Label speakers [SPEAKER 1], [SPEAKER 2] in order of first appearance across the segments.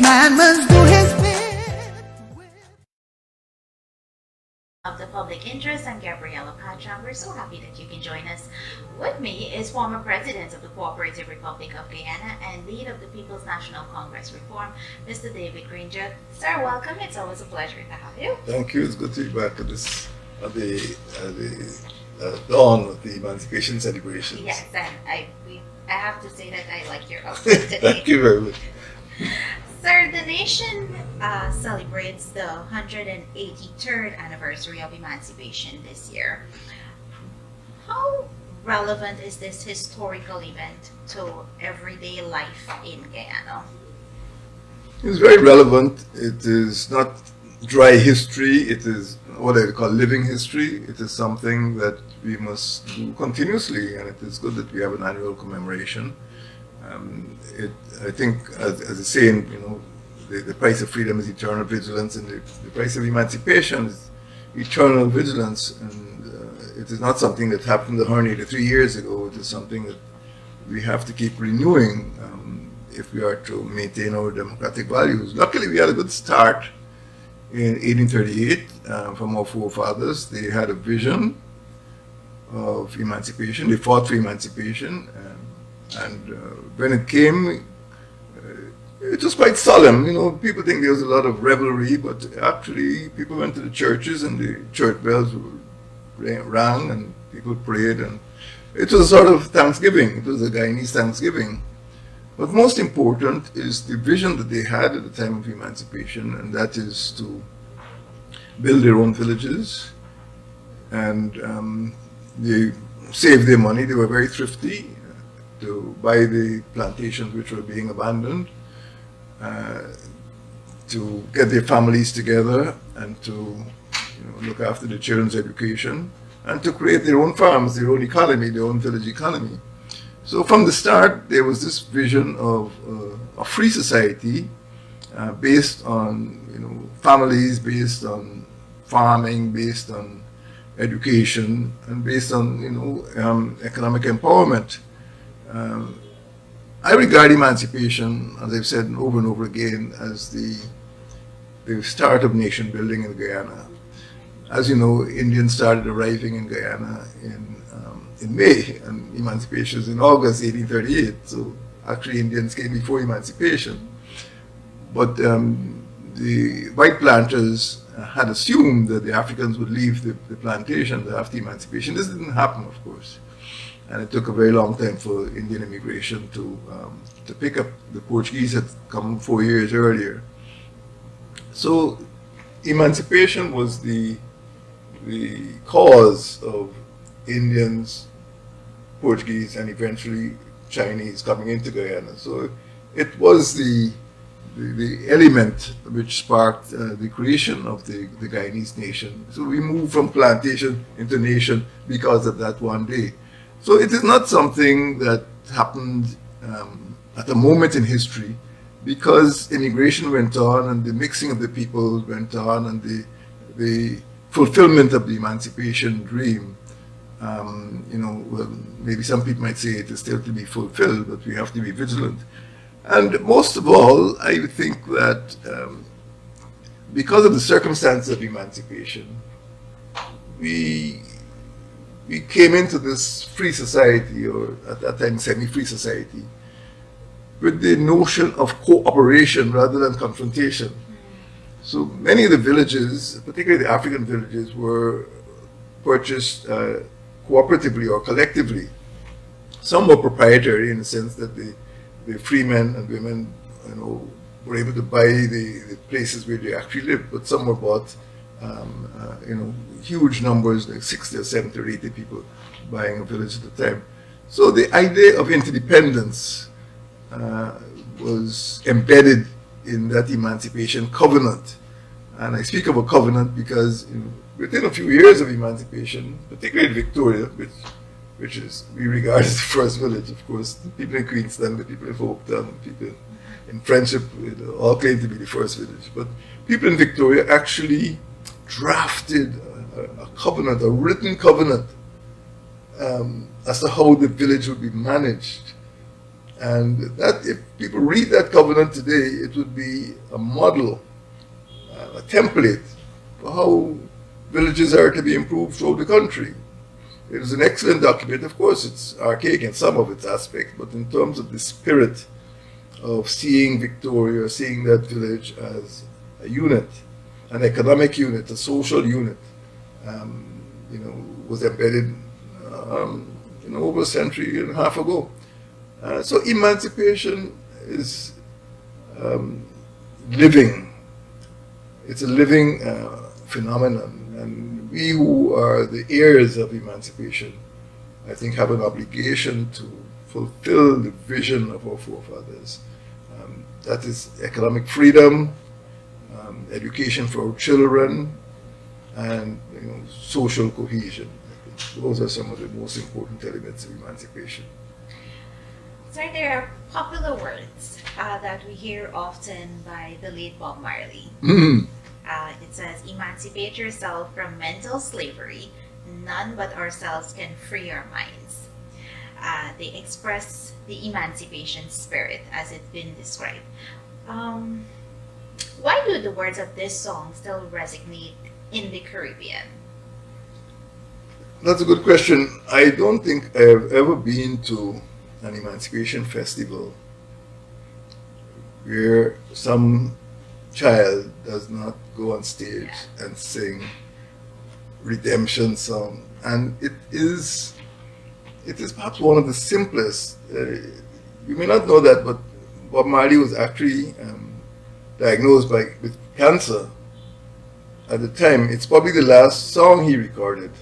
[SPEAKER 1] man must do his bit.
[SPEAKER 2] Of the public interest, I'm Gabriela Patram. We're so happy that you can join us. With me is former President of the Cooperative Republic of Guyana and lead of the People's National Congress Reform, Mr. David Granger. Sir, welcome. It's always a pleasure to have you.
[SPEAKER 3] Thank you. It's good to be back at this the dawn of the Emancipation celebrations.
[SPEAKER 2] Yes, and I have to say that I like your outfit today.
[SPEAKER 3] Thank you very much.
[SPEAKER 2] Sir, the nation celebrates the 183rd anniversary of emancipation this year. How relevant is this historical event to everyday life in Guyana?
[SPEAKER 3] It's very relevant. It is not dry history. It is what I call living history. It is something that we must do continuously, and it is good that we have an annual commemoration. I think, as a saying, the price of freedom is eternal vigilance, and the price of emancipation is eternal vigilance. And it is not something that happened 183 years ago. It is something that we have to keep renewing if we are to maintain our democratic values. Luckily, we had a good start in 1838 from our forefathers. They had a vision of emancipation. They fought for emancipation. And when it came, it was quite solemn. People think there was a lot of revelry, but actually people went to the churches and the church bells rang and people prayed, and it was a sort of Thanksgiving. It was a Guyanese Thanksgiving. But most important is the vision that they had at the time of emancipation, and that is to build their own villages, and they saved their money. They were very thrifty to buy the plantations which were being abandoned, to get their families together and to look after the children's education, and to create their own farms, their own economy, their own village economy. So from the start, there was this vision of a free society based on families, based on farming, based on education, and based on economic empowerment. I regard emancipation, as I've said over and over again, as the start of nation building in Guyana. As you know, Indians started arriving in Guyana in May, and emancipation is in August 1838. So actually Indians came before emancipation. But the white planters had assumed that the Africans would leave the plantations after emancipation. This didn't happen, of course. And it took a very long time for Indian immigration to pick up. The Portuguese had come 4 years earlier. So emancipation was the cause of Indians, Portuguese, and eventually Chinese coming into Guyana. So it was the element which sparked the creation of the Guyanese nation. So we moved from plantation into nation because of that one day. So it is not something that happened at a moment in history, because immigration went on and the mixing of the people went on, and the fulfillment of the emancipation dream. Well, maybe some people might say it is still to be fulfilled, but we have to be vigilant. And most of all, I think that because of the circumstances of emancipation, we came into this free society, or at that time semi-free society, with the notion of cooperation rather than confrontation. So many of the villages, particularly the African villages, were purchased cooperatively or collectively. Some were proprietary in the sense that the freemen and women were able to buy the places where they actually lived, but some were bought huge numbers, like 60 or 70 or 80 people buying a village at a time. So the idea of interdependence was embedded in that emancipation covenant. And I speak of a covenant because within a few years of emancipation, particularly in Victoria, which is we regard as the first village, of course, the people in Queensland, the people in Hopeton, the people in Friendship, all claim to be the first village. But people in Victoria actually drafted a covenant, a written covenant, as to how the village would be managed. And that, if people read that covenant today, it would be a model, a template for how villages are to be improved throughout the country. It is an excellent document. Of course, it's archaic in some of its aspects, but in terms of the spirit of seeing Victoria, seeing that village as a unit, an economic unit, a social unit, was embedded over a century and a half ago. So emancipation is living. It's a living phenomenon. And we who are the heirs of emancipation, I think, have an obligation to fulfill the vision of our forefathers. That is economic freedom, education for our children, and social cohesion. I think those are some of the most important elements of emancipation.
[SPEAKER 2] So there are popular words that we hear often by the late Bob Marley. It says, "Emancipate yourself from mental slavery. None but ourselves can free our minds." They express the emancipation spirit as it's been described. Why do the words of this song still resonate in the Caribbean?
[SPEAKER 3] That's a good question. I don't think I've ever been to an emancipation festival where some child does not go on stage and sing redemption song. And it is perhaps one of the simplest. You may not know that, but Bob Marley was actually diagnosed with cancer at the time. It's probably the last song he recorded.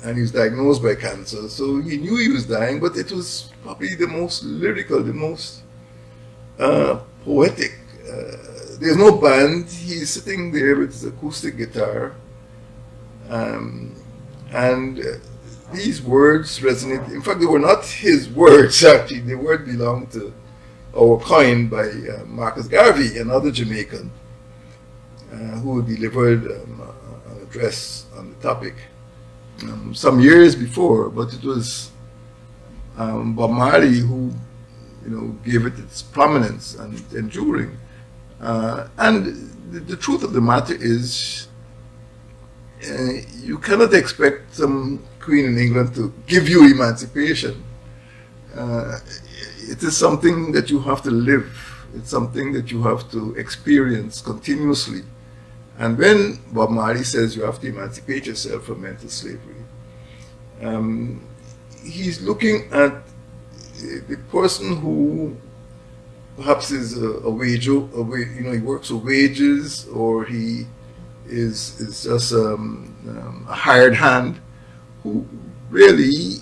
[SPEAKER 3] And he was diagnosed by cancer, so he knew he was dying, but it was probably the most lyrical, the most poetic. There's no band. He's sitting there with his acoustic guitar, and these words resonate. In fact, they were not his words, actually. The word belonged to, or were coined by Marcus Garvey, another Jamaican, who delivered an address on the topic some years before, but it was Bob Marley who gave it its prominence and enduring. And the truth of the matter is, you cannot expect some queen in England to give you emancipation. It is something that you have to live. It's something that you have to experience continuously. And when Bob Marley says you have to emancipate yourself from mental slavery, he's looking at the person who perhaps is he works for wages, or he is just a hired hand who really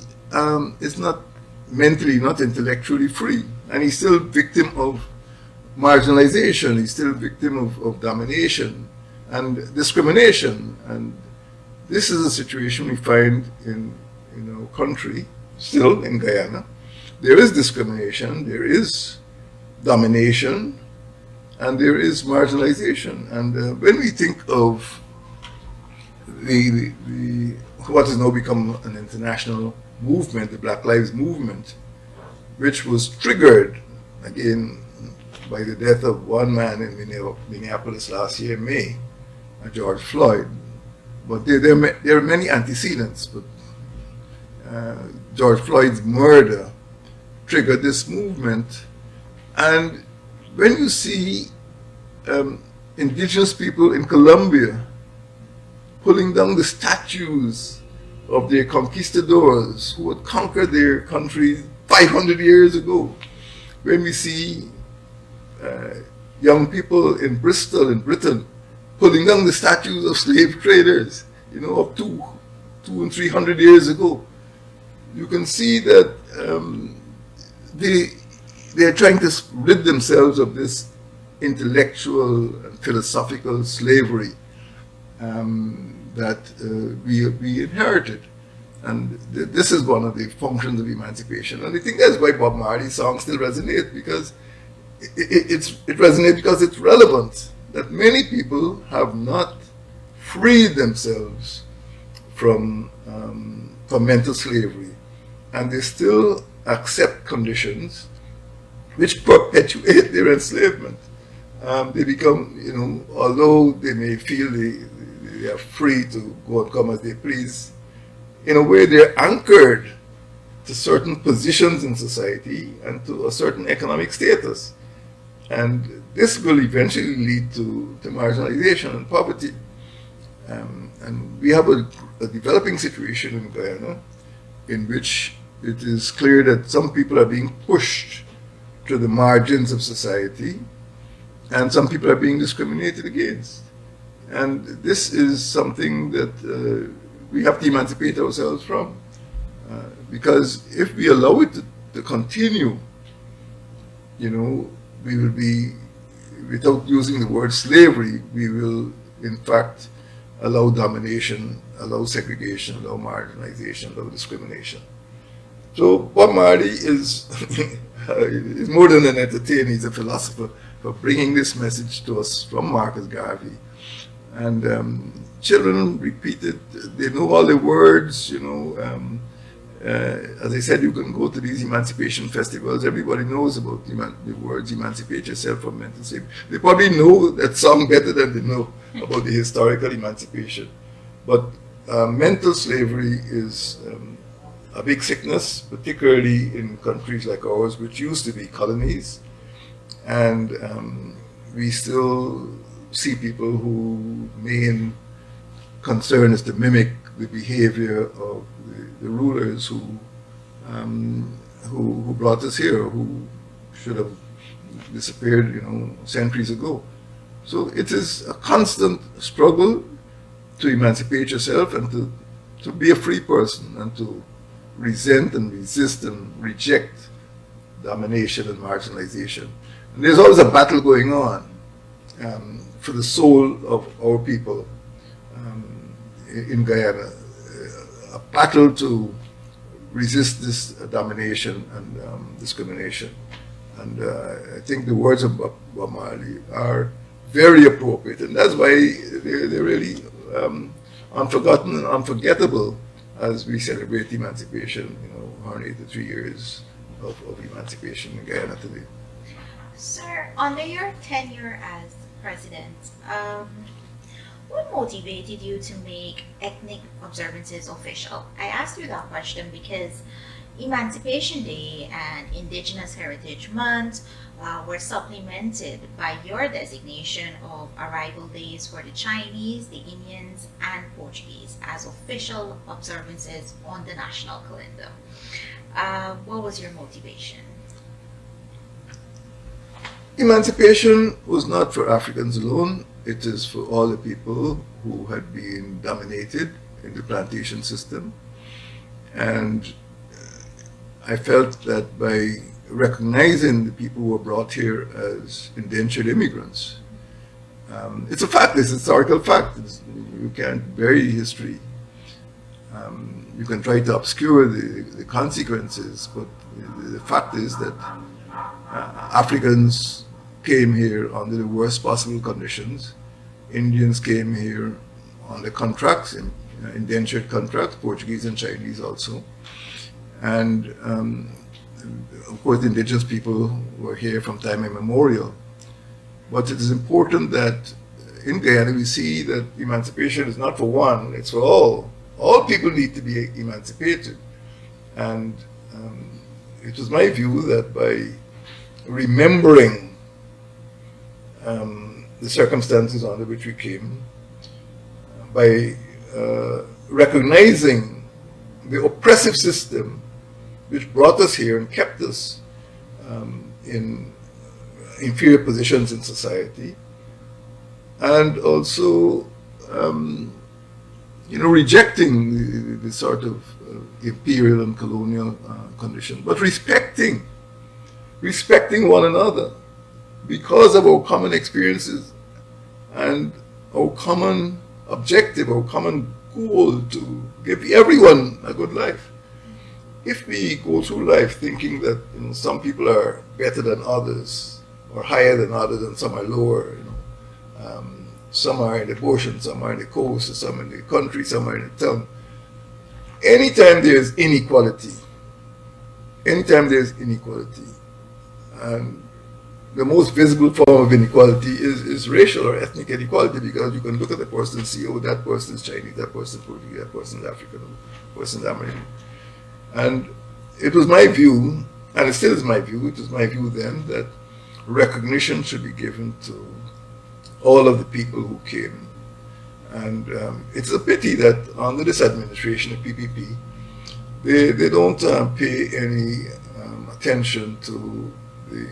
[SPEAKER 3] is not mentally, not intellectually free. And he's still victim of marginalization, he's still victim of domination and discrimination. And this is a situation we find in our country, still in Guyana. There is discrimination, there is domination, and there is marginalization. And when we think of what has now become an international movement, the Black Lives Movement, which was triggered again by the death of one man in Minneapolis last year, May, George Floyd. But there are many antecedents, but George Floyd's murder triggered this movement. And when you see indigenous people in Colombia pulling down the statues of their conquistadors who had conquered their country 500 years ago, when we see young people in Bristol, in Britain, pulling down the statues of slave traders, of 200 and 300 years ago, you can see that they are trying to rid themselves of this intellectual and philosophical slavery that we inherited. And this is one of the functions of emancipation. And I think that's why Bob Marley's songs still resonate, because it resonates because it's relevant, that many people have not freed themselves from mental slavery, and they still accept conditions which perpetuate their enslavement. They become, although they may feel they are free to go and come as they please, in a way they're anchored to certain positions in society and to a certain economic status. And this will eventually lead to marginalization and poverty. And we have a developing situation in Guyana in which it is clear that some people are being pushed to the margins of society and some people are being discriminated against. And this is something that we have to emancipate ourselves from. Because if we allow it to continue, we will be, without using the word slavery, we will in fact allow domination, allow segregation, allow marginalization, allow discrimination. So Bob Marley is, is more than an entertainer, he's a philosopher, for bringing this message to us from Marcus Garvey. And children repeat it, they know all the words, as I said, you can go to these emancipation festivals, everybody knows about the words emancipate yourself from mental slavery. They probably know that song better than they know about the historical emancipation. But mental slavery is a big sickness, particularly in countries like ours, which used to be colonies. And we still see people whose main concern is to mimic the behavior of the rulers who brought us here, who should have disappeared, centuries ago. So it is a constant struggle to emancipate yourself and to be a free person and to resent and resist and reject domination and marginalization. And there's always a battle going on for the soul of our people in Guyana, a battle to resist this domination and discrimination. And I think the words of Bob Marley are very appropriate, and that's why they're really unforgotten and unforgettable as we celebrate emancipation, 183 years of emancipation in Guyana today.
[SPEAKER 2] Sir, under your tenure as president, what motivated you to make ethnic observances official? I asked you that question because Emancipation Day and Indigenous Heritage Month were supplemented by your designation of arrival days for the Chinese, the Indians, and Portuguese as official observances on the national calendar. What was your motivation?
[SPEAKER 3] Emancipation was not for Africans alone. It is for all the people who had been dominated in the plantation system. And I felt that by recognizing the people who were brought here as indentured immigrants, it's a fact, it's a historical fact. You can't bury history. You can try to obscure the consequences, but the fact is that Africans came here under the worst possible conditions. Indians came here on the contracts, indentured contracts, Portuguese and Chinese also. And of course, the indigenous people were here from time immemorial. But it is important that in Guyana we see that emancipation is not for one, it's for all. All people need to be emancipated. And it was my view that by remembering the circumstances under which we came, by recognizing the oppressive system which brought us here and kept us in inferior positions in society, and also rejecting the sort of imperial and colonial condition, but respecting one another because of our common experiences and our common objective, our common goal to give everyone a good life. If we go through life thinking that some people are better than others, or higher than others, and some are lower, some are in the ocean, some are in the coast, some in the country, some are in the town. Anytime there is inequality, anytime there's inequality, and the most visible form of inequality is racial or ethnic inequality, because you can look at the person and see, oh, that person is Chinese, that person is Portuguese, that person is African, that person is American. And it was my view, and it still is my view, it was my view then, that recognition should be given to all of the people who came. And it's a pity that under this administration, the PPP, they don't pay any attention to the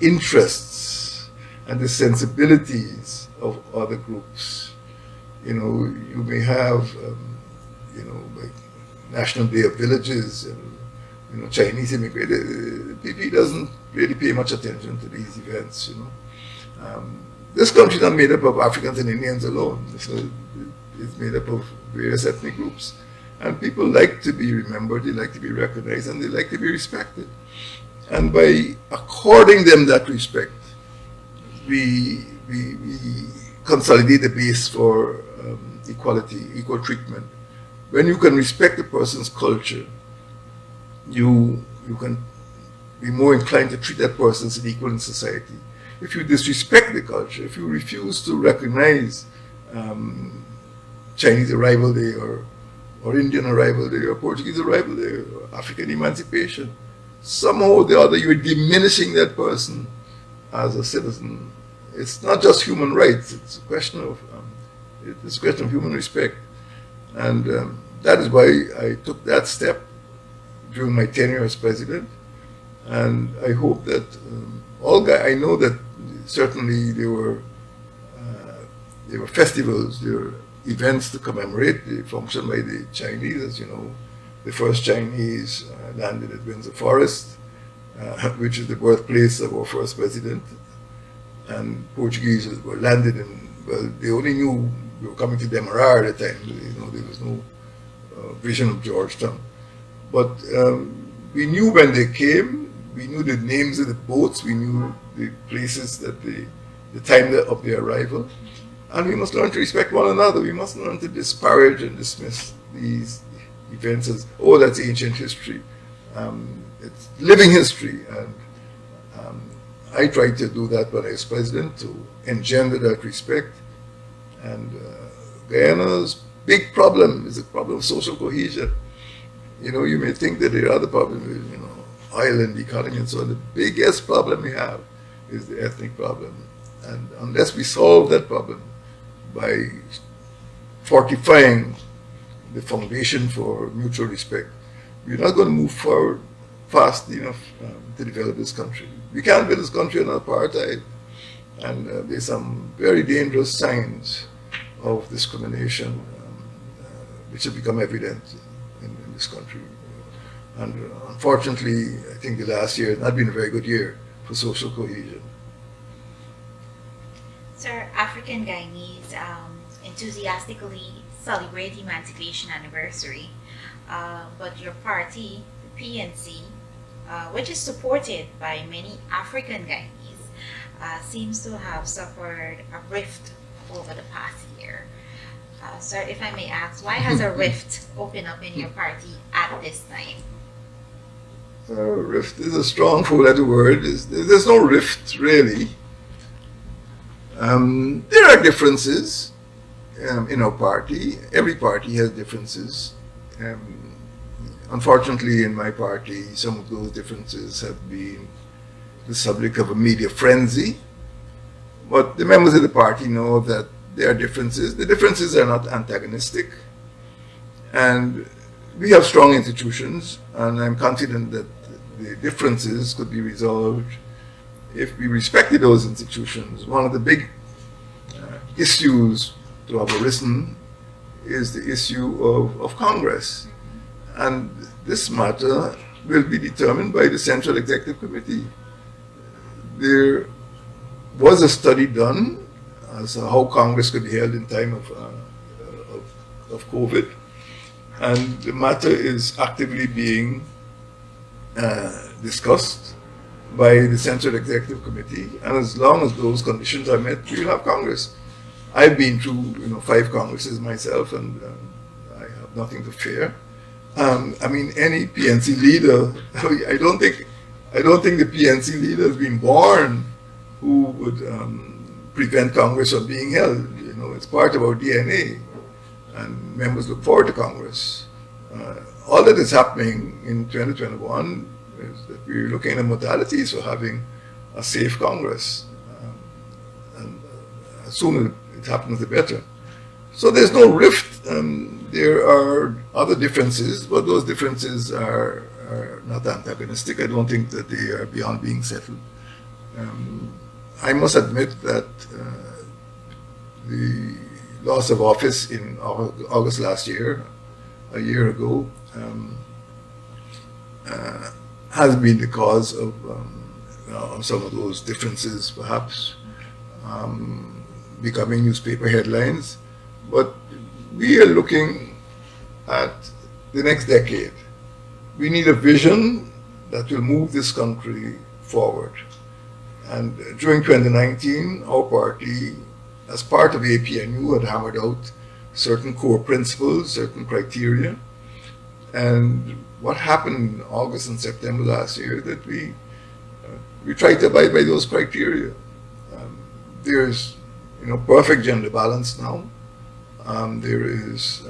[SPEAKER 3] interests and the sensibilities of other groups. You know, you may have, like National Day of Villages and, Chinese immigrants. The PP doesn't really pay much attention to these events, This country is not made up of Africans and Indians alone. It's made up of various ethnic groups. And people like to be remembered, they like to be recognized, and they like to be respected. And by according them that respect, we consolidate the base for equality, equal treatment. When you can respect a person's culture, you can be more inclined to treat that person as an equal in society. If you disrespect the culture, if you refuse to recognize Chinese Arrival Day or Indian Arrival Day or Portuguese Arrival Day or African Emancipation, somehow or the other you're diminishing that person as a citizen. It's not just human rights, it's a question of human respect. And that is why I took that step during my tenure as president. And I hope that I know that certainly there were festivals, there were events to commemorate the function by the Chinese. As you know, the first Chinese landed at Windsor Forest, which is the birthplace of our first president. And Portuguese were landed in, well, they only knew we were coming to Demerara at the time. There was no vision of Georgetown. But we knew when they came, we knew the names of the boats, we knew the places that the time of their arrival. And we must learn to respect one another. We must learn to disparage and dismiss these events as, oh, that's ancient history. It's living history. And I tried to do that when I was president, to engender that respect. And Guyana's big problem is a problem of social cohesion. You may think that the other problem is, island economy and so on. The biggest problem we have is the ethnic problem. And unless we solve that problem by fortifying the foundation for mutual respect, we're not going to move forward fast enough to develop this country. We can't build this country on apartheid. And there's some very dangerous signs of discrimination which have become evident in this country. And unfortunately, I think the last year has not been a very good year for social cohesion.
[SPEAKER 2] Sir, African Guyanese enthusiastically celebrate Emancipation anniversary, but your party, the PNC, which is supported by many African Guyanese, seems to have suffered a rift over the past year. Sir, if I may ask, why has a rift opened up in your party at this time?
[SPEAKER 3] Rift is a strong four-letter word. There's no rift, really. There are differences in our party. Every party has differences. Unfortunately, in my party, some of those differences have been the subject of a media frenzy. But the members of the party know that there are differences. The differences are not antagonistic. And we have strong institutions, and I'm confident that the differences could be resolved if we respected those institutions. One of the big issues to have arisen is the issue of Congress. And this matter will be determined by the Central Executive Committee. There was a study done as to how Congress could be held in time of COVID. And the matter is actively being discussed by the Central Executive Committee, and as long as those conditions are met, we will have Congress. I've been through 5 Congresses myself, and I have nothing to fear. I mean, any PNC leader, I don't think the PNC leader has been born who would prevent Congress from being held. You know, it's part of our DNA, and members look forward to Congress. All that is happening in 2021 is that we're looking at modalities for having a safe Congress, and as soon as it happens, the better. So there's no rift. There are other differences, but those differences are not antagonistic. I don't think that they are beyond being settled. I must admit that the loss of office in August last year, a year ago, has been the cause of some of those differences, perhaps becoming newspaper headlines. But we are looking at the next decade. We need a vision that will move this country forward. And during 2019, our party, as part of APNU, had hammered out certain core principles, certain criteria. And what happened in August and September last year, that we tried to abide by those criteria. There's perfect gender balance now. There is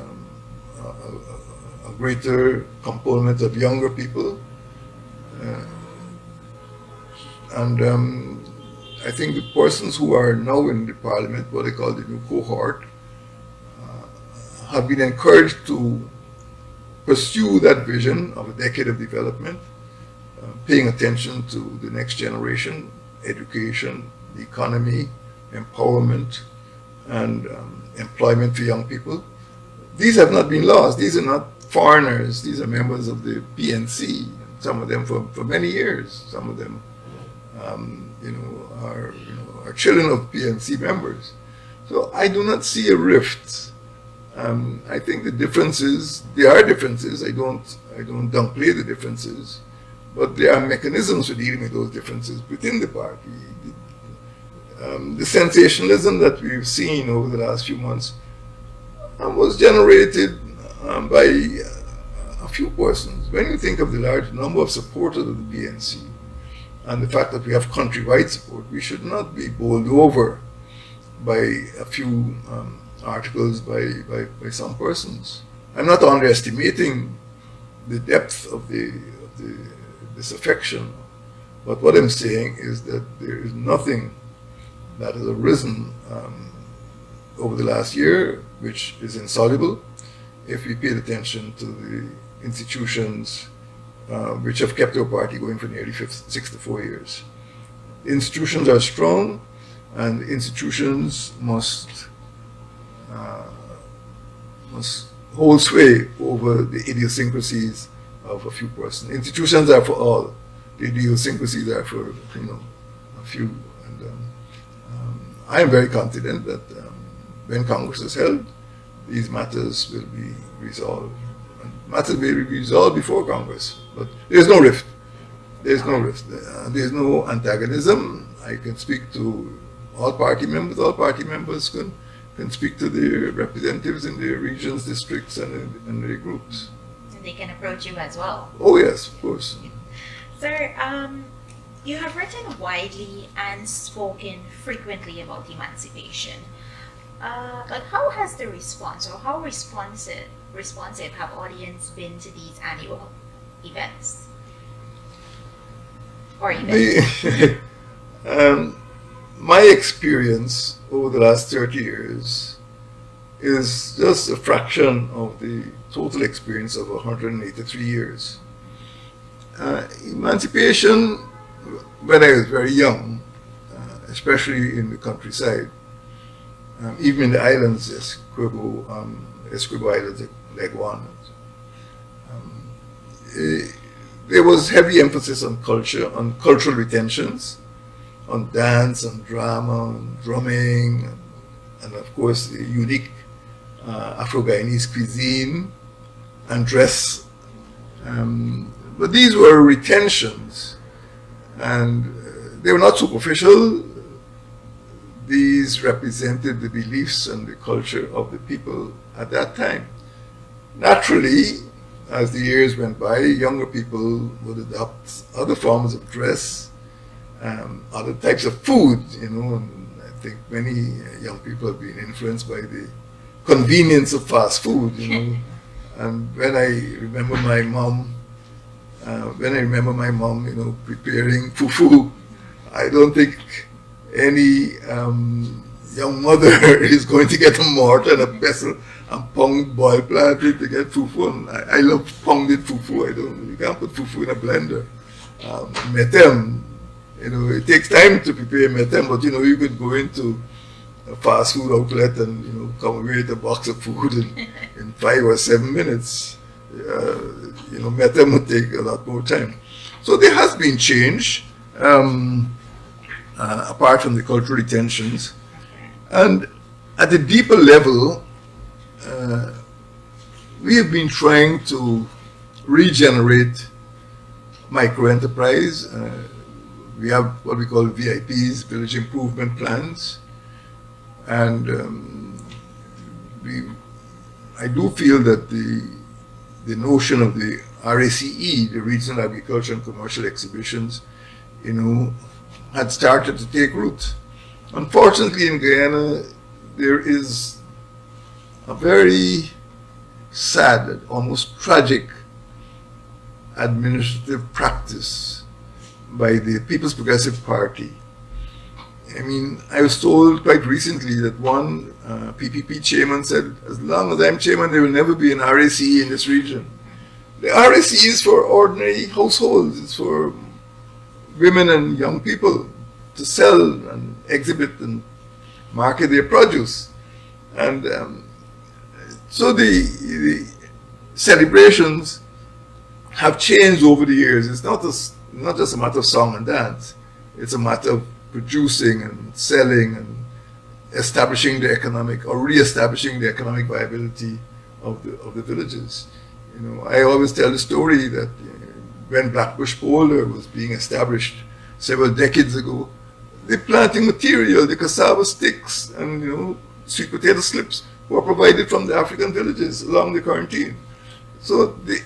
[SPEAKER 3] a greater component of younger people. And I think the persons who are now in the parliament, what they call the new cohort, have been encouraged to pursue that vision of a decade of development, paying attention to the next generation, education, the economy, empowerment, and employment for young people. These have not been lost. These are not foreigners. These are members of the PNC. Some of them for many years. Some of them, are children of PNC members. So I do not see a rift. I think the differences, there are differences. I don't downplay the differences, but there are mechanisms for dealing with those differences within the party. The sensationalism that we've seen over the last few months was generated by a few persons. When you think of the large number of supporters of the PNC and the fact that we have countrywide support, we should not be bowled over by a few articles by some persons. I'm not underestimating the depth of this affection, but what I'm saying is that there is nothing that has arisen over the last year which is insoluble if we paid attention to the institutions which have kept our party going for nearly 64 years. The institutions are strong, and institutions must hold sway over the idiosyncrasies of a few persons. Institutions are for all. The idiosyncrasies are for a few. And I am very confident that when Congress is held, these matters will be resolved. And matters may be resolved before Congress, but there's no rift. There's no rift. There's no antagonism. I can speak to all party members. All party members can speak to their representatives in their regions, districts, and their groups.
[SPEAKER 2] And they can approach you as well.
[SPEAKER 3] Oh yes, of course.
[SPEAKER 2] Sir, you have written widely and spoken frequently about emancipation. But how has the response, or how responsive have audience been to these annual events? Or events?
[SPEAKER 3] My experience over the last 30 years is just a fraction of the total experience of 183 years. Emancipation, when I was very young, especially in the countryside, even in the islands, Essequibo Islands, Leguan, there was heavy emphasis on culture, on cultural retentions, on dance, on drama, on drumming, and of course the unique Afro-Guyanese cuisine and dress. But these were retentions, and they were not superficial. These represented the beliefs and the culture of the people at that time. Naturally, as the years went by, younger people would adopt other forms of dress, other types of food, and I think many young people have been influenced by the convenience of fast food. And when I remember my mom, preparing fufu, I don't think any young mother is going to get a mortar and a pestle and pound boiled plantain to get fufu. And I love pounded fufu. You can't put fufu in a blender. Metem, it takes time to prepare metem, but you could go into a fast food outlet and come away with a box of food in 5 or 7 minutes. Metem would take a lot more time. So there has been change, apart from the cultural tensions. And at a deeper level, we have been trying to regenerate micro-enterprise. We have what we call VIPs, Village Improvement Plans. And I do feel that the notion of the RACE, the Regional Agriculture and Commercial Exhibitions, had started to take root. Unfortunately, in Guyana, there is a very sad, almost tragic administrative practice by the People's Progressive Party. I mean, I was told quite recently that one PPP chairman said, as long as I'm chairman, there will never be an RACE in this region. The RACE is for ordinary households. It's for women and young people to sell and exhibit and market their produce. And so the celebrations have changed over the years. It's not just a matter of song and dance. It's a matter of producing and selling and establishing the economic or re-establishing the economic viability of the villages. I always tell the story that when Blackbush Boulder was being established several decades ago, the planting material, the cassava sticks and sweet potato slips were provided from the African villages along the quarantine. So the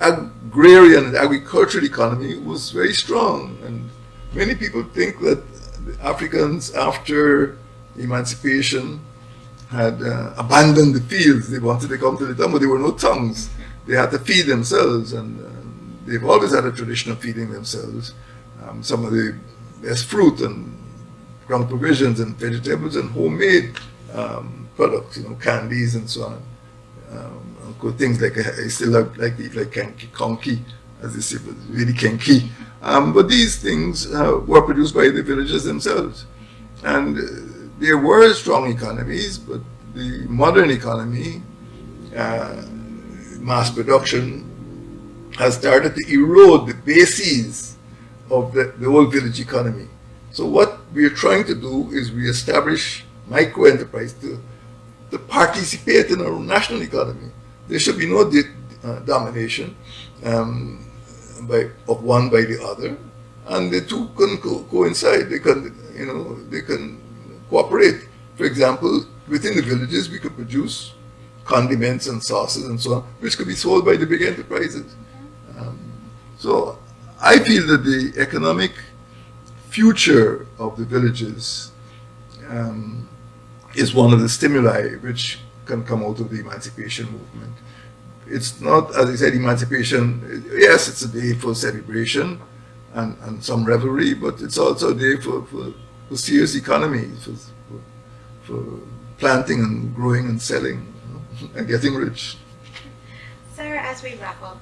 [SPEAKER 3] agrarian and agricultural economy was very strong, and many people think that the Africans, after emancipation, had abandoned the fields. They wanted to come to the town, but there were no tongues. They had to feed themselves, and they've always had a tradition of feeding themselves. Some of the best fruit and ground provisions and vegetables and homemade products, candies and so on. Things like, I still like to eat like konki, as they say, but really kenki. But these things were produced by the villagers themselves. And there were strong economies, but the modern economy, mass production, has started to erode the bases of the old village economy. So what we are trying to do is reestablish micro-enterprise to participate in our national economy. There should be no domination of one by the other, and the two can coincide. They can cooperate. For example, within the villages, we could produce condiments and sauces and so on, which could be sold by the big enterprises. So I feel that the economic future of the villages is one of the stimuli which can come out of the emancipation movement. It's not, as I said, emancipation, yes, it's a day for celebration and some revelry, but it's also a day for serious economy, for planting and growing and selling, and getting rich.
[SPEAKER 2] Sir, as we wrap up,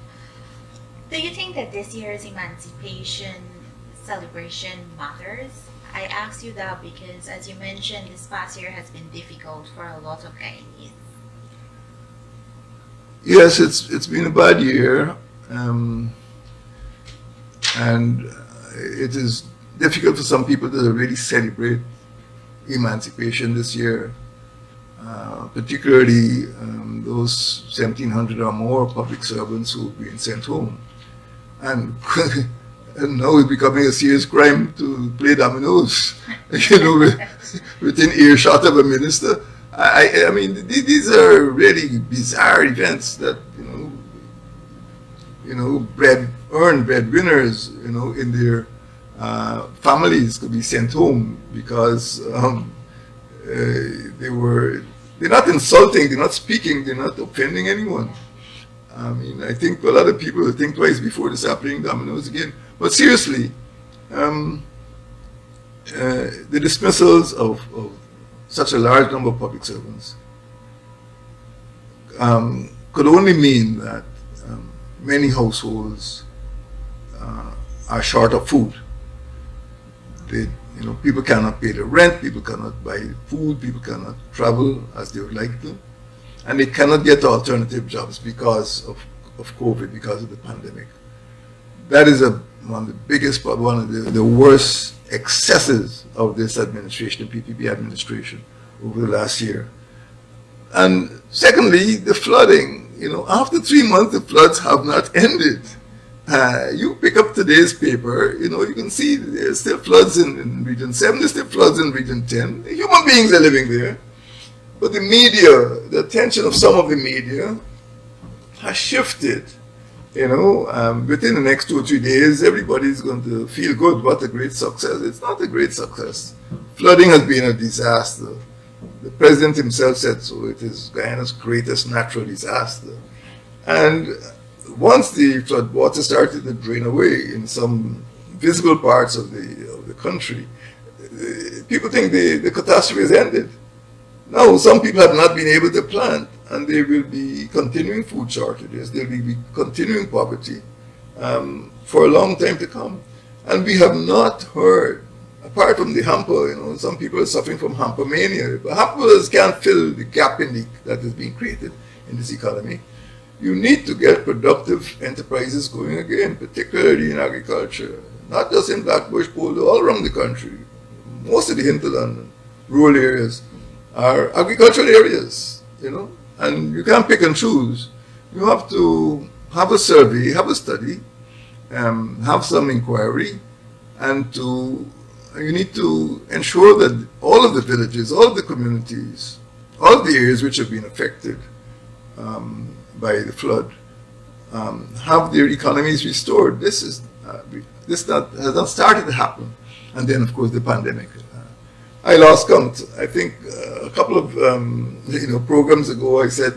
[SPEAKER 2] do you think that this year's emancipation celebration matters? I ask you that because, as you mentioned, this past year has been difficult for a lot of Guyanese.
[SPEAKER 3] Yes, it's been a bad year, and it is difficult for some people to really celebrate emancipation this year, particularly those 1,700 or more public servants who've been sent home. And now it's becoming a serious crime to play dominoes, within earshot of a minister. I mean, these are really bizarre events that, breadwinners, in their families could be sent home because they're not insulting, they're not speaking, they're not offending anyone. I mean, I think a lot of people will think twice before they start playing dominoes again. But seriously, the dismissals of such a large number of public servants could only mean that many households are short of food. People cannot pay the rent, people cannot buy food, people cannot travel as they would like to, and they cannot get alternative jobs because of COVID, because of the pandemic. That is one of the biggest, one of the worst excesses of this administration, the PPP administration, over the last year. And secondly, the flooding. After 3 months, the floods have not ended. You pick up today's paper, you can see there's still floods in Region 7, there's still floods in Region 10. Human beings are living there. But the media, the attention of some of the media has shifted. Within the next 2 or 3 days, everybody's going to feel good. What a great success. It's not a great success. Flooding has been a disaster. The president himself said so. It is Guyana's greatest natural disaster. And once the flood water started to drain away in some visible parts of the country, people think the catastrophe has ended. Now, some people have not been able to plant, and there will be continuing food shortages, there will be continuing poverty for a long time to come. And we have not heard, apart from the hamper, some people are suffering from hamper mania, but hampers can't fill the gap that is being created in this economy. You need to get productive enterprises going again, particularly in agriculture, not just in Blackbush, Polo, all around the country. Most of the hinterland and rural areas are agricultural areas, and you can't pick and choose. You have to have a survey, have a study, have some inquiry, and you need to ensure that all of the villages, all of the communities, all of the areas which have been affected by the flood have their economies restored. This has not started to happen. And then, of course, the pandemic. I lost count. I think a couple of programs ago, I said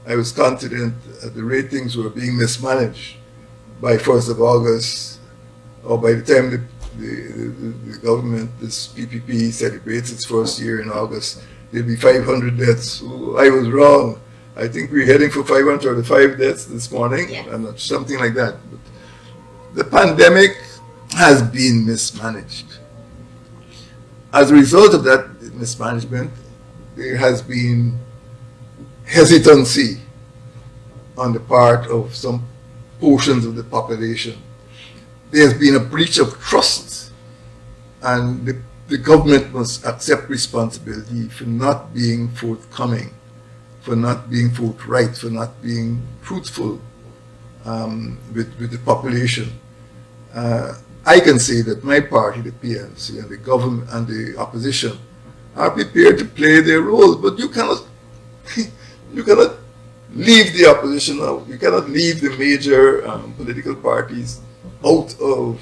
[SPEAKER 3] I was confident that the ratings were being mismanaged by 1st of August, or by the time the government, this PPP, celebrates its first year in August, there'll be 500 deaths. So I was wrong. I think we're heading for 535 deaths this morning, yeah. Something like that. But the pandemic has been mismanaged. As a result of that mismanagement, there has been hesitancy on the part of some portions of the population. There's been a breach of trust, and the government must accept responsibility for not being forthcoming, for not being forthright, for not being truthful with the population. I can say that my party, the PNC, and the government and the opposition are prepared to play their role, but you cannot leave the opposition out. You cannot leave the major political parties out of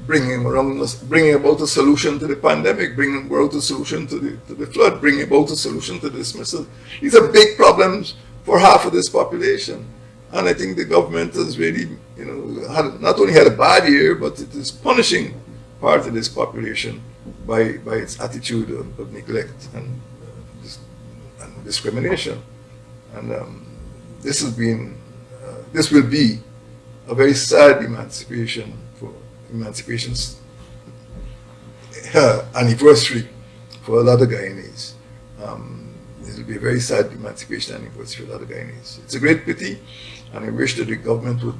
[SPEAKER 3] bringing about a solution to the pandemic, bringing about a solution to the flood, bringing about a solution to the dismissal. These are big problems for half of this population. And I think the government has really, not only had a bad year, but it is punishing part of this population by its attitude of neglect and discrimination. And this will be a very sad emancipation's anniversary for a lot of Guyanese. It will be a very sad emancipation anniversary for a lot of Guyanese. It's a great pity, and I wish that the government would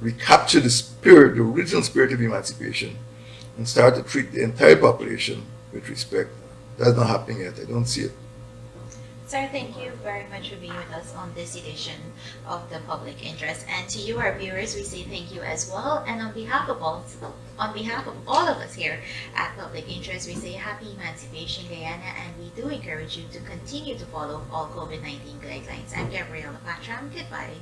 [SPEAKER 3] recapture the spirit, the original spirit of emancipation, and start to treat the entire population with respect. That's not happening yet. I don't see it.
[SPEAKER 2] Sir, thank you very much for being with us on this edition of the Public Interest. And to you, our viewers, we say thank you as well. And on behalf of all of us here at Public Interest, we say Happy Emancipation, Guyana, and we do encourage you to continue to follow all COVID-19 guidelines. I'm Gabriela Patram. Goodbye.